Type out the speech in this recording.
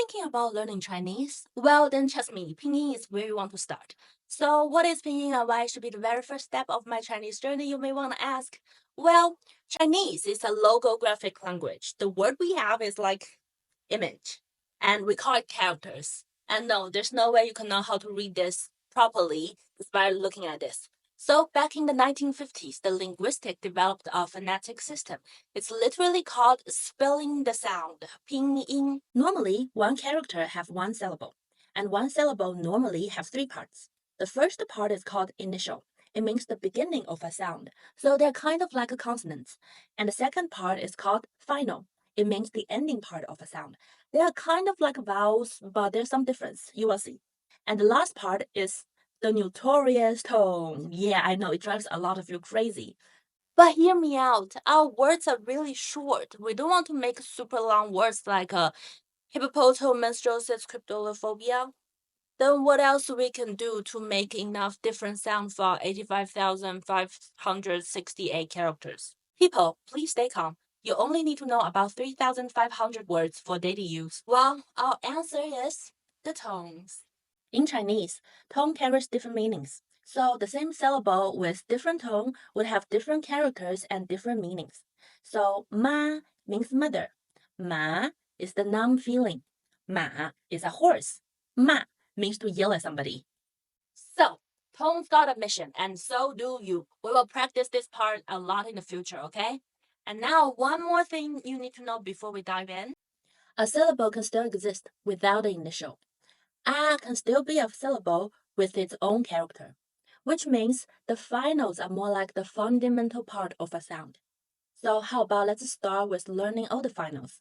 Thinking about learning Chinese? Well, then trust me, Pinyin is where you want to start. So, what is Pinyin and why it should be the very first step of my Chinese journey, you may want to ask? Well, Chinese is a logographic language. The word we have is like image, and we call it characters. And no, there's no way you can know how to read this properly just by looking at this. So, back in the 1950s, the linguistic developed a phonetic system. It's literally called spelling the sound, pinyin. Normally, one character have one syllable, and one syllable normally have three parts. The first part is called initial. It means the beginning of a sound, so they're kind of like a consonant. And the second part is called final. It means the ending part of a sound. They are kind of like vowels, but there's some difference. You will see. And the last part is the notorious tone. Yeah, I know it drives a lot of you crazy. But hear me out. Our words are really short. We don't want to make super long words like hippopotomenstruosis cryptolophobia. Then what else we can do to make enough different sound for 85,568 characters? People, please stay calm. You only need to know about 3,500 words for daily use. Well, our answer is the tones. In Chinese, tone carries different meanings. So the same syllable with different tone would have different characters and different meanings. So ma means mother. Ma is the noun feeling. Ma is a horse. Ma means to yell at somebody. So tone's got a mission, and so do you. We will practice this part a lot in the future, okay? And now one more thing you need to know before we dive in. A syllable can still exist without the initial. A can still be a syllable with its own character, which means the finals are more like the fundamental part of a sound. So how about let's start with learning all the finals.